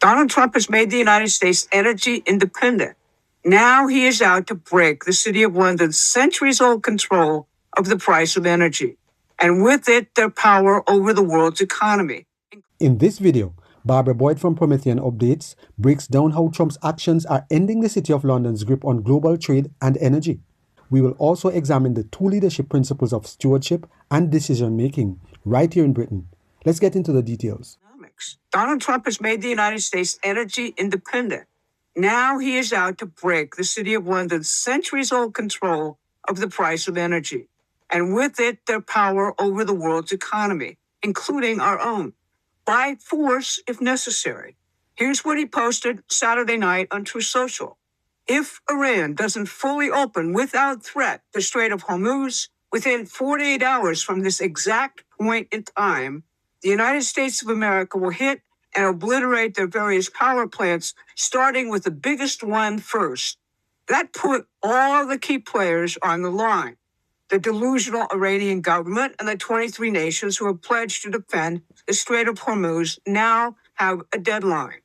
Donald Trump has made the United States energy independent. Now he is out to break the City of London's centuries-old control of the price of energy, and with it, their power over the world's economy. In this video, Barbara Boyd from Promethean Updates breaks down how Trump's actions are ending the City of London's grip on global trade and energy. We will also examine the two leadership principles of stewardship and decision-making right here in Britain. Let's get into the details. Donald Trump has made the United States energy independent. Now he is out to break the City of London's centuries-old control of the price of energy, and with it, their power over the world's economy, including our own, by force if necessary. Here's what he posted Saturday night on Truth Social. If Iran doesn't fully open without threat the Strait of Hormuz within 48 hours from this exact point in time, the United States of America will hit and obliterate their various power plants, starting with the biggest one first. That put all the key players on the line. The delusional Iranian government and the 23 nations who have pledged to defend the Strait of Hormuz now have a deadline.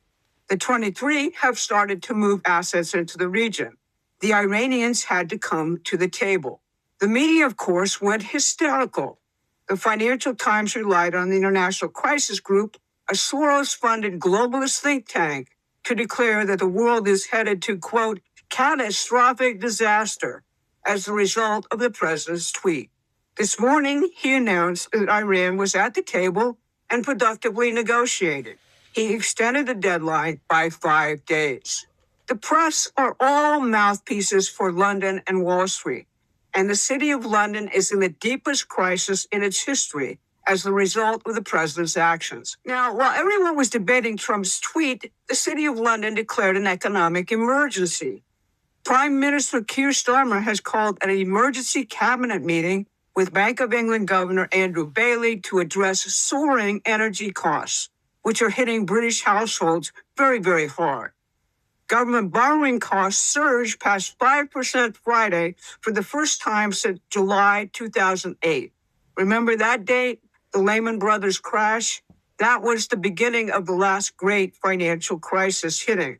The 23 have started to move assets into the region. The Iranians had to come to the table. The media, of course, went hysterical. The Financial Times relied on the International Crisis Group, a Soros-funded globalist think tank, to declare that the world is headed to, quote, catastrophic disaster as a result of the president's tweet. This morning, he announced that Iran was at the table and productively negotiated. He extended the deadline by 5 days. The press are all mouthpieces for London and Wall Street, and the City of London is in the deepest crisis in its history as the result of the president's actions. Now, while everyone was debating Trump's tweet, the City of London declared an economic emergency. Prime Minister Keir Starmer has called an emergency cabinet meeting with Bank of England Governor Andrew Bailey to address soaring energy costs, which are hitting British households very, very hard. Government borrowing costs surged past 5% Friday for the first time since July 2008. Remember that date? The Lehman Brothers crash? That was the beginning of the last great financial crisis hitting.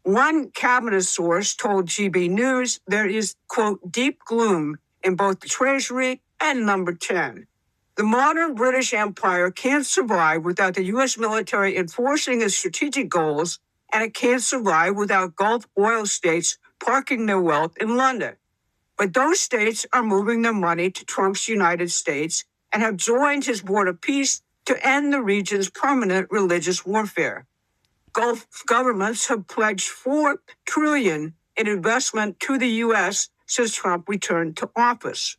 One cabinet source told GB News there is, quote, deep gloom in both the Treasury and Number 10. The modern British Empire can't survive without the U.S. military enforcing its strategic goals, and it can't survive without Gulf oil states parking their wealth in London. But those states are moving their money to Trump's United States and have joined his Board of Peace to end the region's permanent religious warfare. Gulf governments have pledged $4 trillion in investment to the U.S. since Trump returned to office.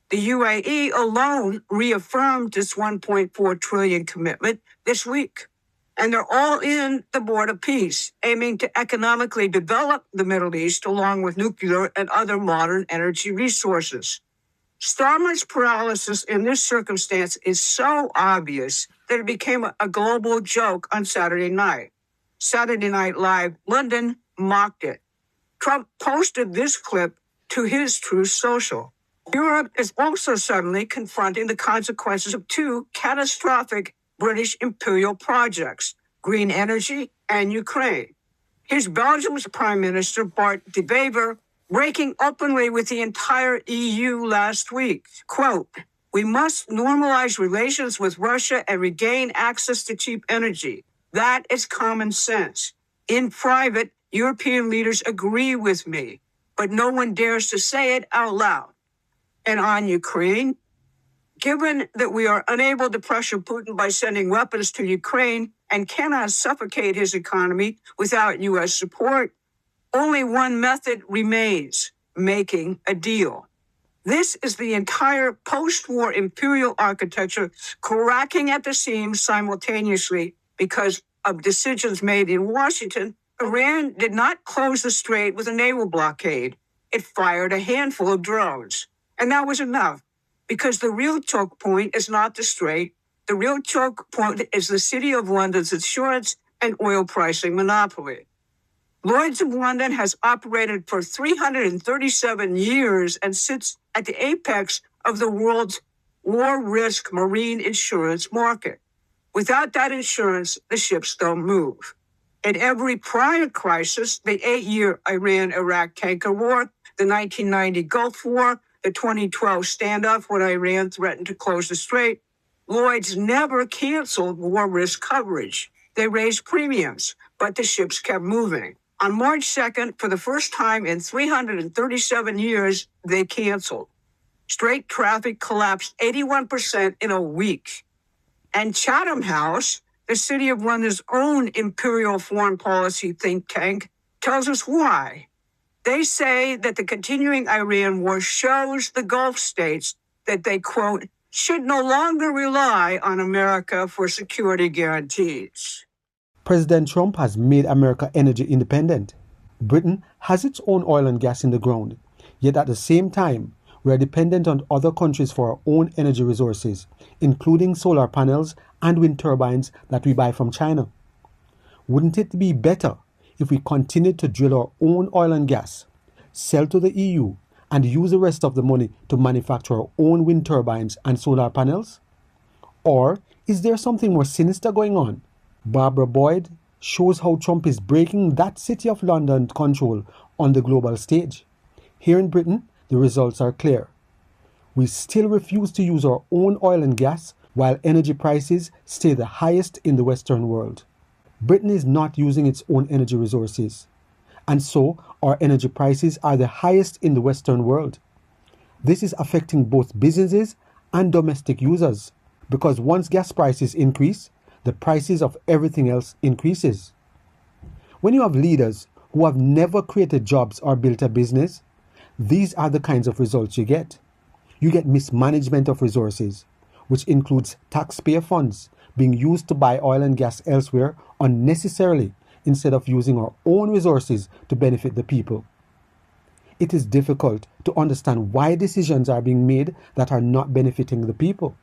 The UAE alone reaffirmed its $1.4 trillion commitment this week. And they're all in the Board of Peace, aiming to economically develop the Middle East along with nuclear and other modern energy resources. Starmer's paralysis in this circumstance is so obvious that it became a global joke on Saturday night. Saturday Night Live London mocked it. Trump posted this clip to his Truth Social. Europe is also suddenly confronting the consequences of two catastrophic British imperial projects, green energy and Ukraine. Here's Belgium's Prime Minister Bart De Wever breaking openly with the entire EU last week. Quote, we must normalize relations with Russia and regain access to cheap energy. That is common sense. In private, European leaders agree with me, but no one dares to say it out loud. And on Ukraine, given that we are unable to pressure Putin by sending weapons to Ukraine and cannot suffocate his economy without U.S. support, only one method remains: making a deal. This is the entire post-war imperial architecture cracking at the seams simultaneously because of decisions made in Washington. Iran did not close the strait with a naval blockade. It fired a handful of drones. And that was enough, because the real choke point is not the strait. The real choke point is the City of London's insurance and oil pricing monopoly. Lloyd's of London has operated for 337 years and sits at the apex of the world's war risk marine insurance market. Without that insurance, the ships don't move. In every prior crisis, the 8-year Iran-Iraq tanker war, the 1990 Gulf War, the 2012 standoff when Iran threatened to close the strait, Lloyd's never canceled war risk coverage. They raised premiums, but the ships kept moving. On March 2nd, for the first time in 337 years, they canceled. Strait traffic collapsed 81% in a week. And Chatham House, the City of London's own imperial foreign policy think tank, tells us why. They say that the continuing Iran war shows the Gulf states that they, quote, should no longer rely on America for security guarantees. President Trump has made America energy independent. Britain has its own oil and gas in the ground, yet at the same time, we are dependent on other countries for our own energy resources, including solar panels and wind turbines that we buy from China. Wouldn't it be better if we continued to drill our own oil and gas, sell to the EU, and use the rest of the money to manufacture our own wind turbines and solar panels? Or is there something more sinister going on? Barbara Boyd shows how Trump is breaking that City of London control on the global stage. Here in Britain, the results are clear. We still refuse to use our own oil and gas while energy prices stay the highest in the Western world. Britain is not using its own energy resources, and so our energy prices are the highest in the Western world. This is affecting both businesses and domestic users, because once gas prices increase, the prices of everything else increases. When you have leaders who have never created jobs or built a business, these are the kinds of results you get. You get mismanagement of resources, which includes taxpayer funds being used to buy oil and gas elsewhere unnecessarily instead of using our own resources to benefit the people. It is difficult to understand why decisions are being made that are not benefiting the people.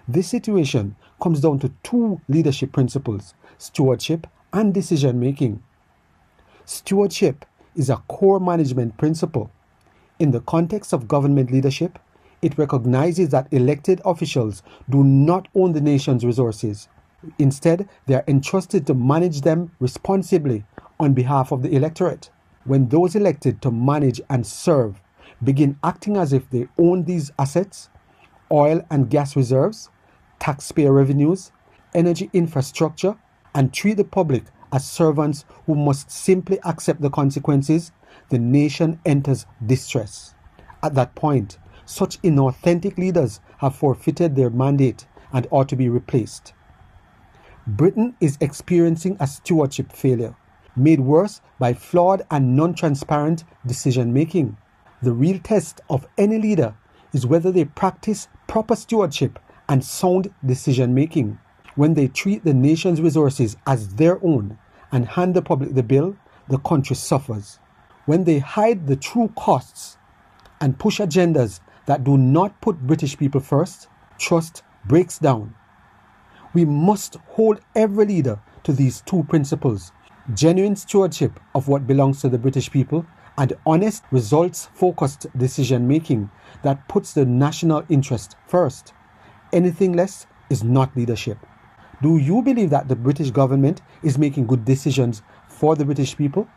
This situation comes down to two leadership principles: stewardship and decision making. Stewardship is a core management principle. In the context of government leadership, it recognizes that elected officials do not own the nation's resources. Instead, they are entrusted to manage them responsibly on behalf of the electorate. When those elected to manage and serve begin acting as if they own these assets, oil and gas reserves, taxpayer revenues, energy infrastructure, and treat the public as servants who must simply accept the consequences, the nation enters distress. At that point, such inauthentic leaders have forfeited their mandate and ought to be replaced. Britain is experiencing a stewardship failure, made worse by flawed and non-transparent decision-making. The real test of any leader is whether they practice proper stewardship and sound decision-making. When they treat the nation's resources as their own and hand the public the bill, the country suffers. When they hide the true costs and push agendas that do not put British people first, trust breaks down. We must hold every leader to these two principles: genuine stewardship of what belongs to the British people and honest, results-focused decision-making that puts the national interest first. Anything less is not leadership. Do you believe that the British government is making good decisions for the British people?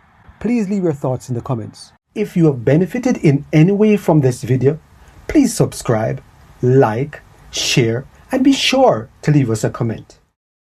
Please leave your thoughts in the comments. If you have benefited in any way from this video, please subscribe, like, share, and be sure to leave us a comment.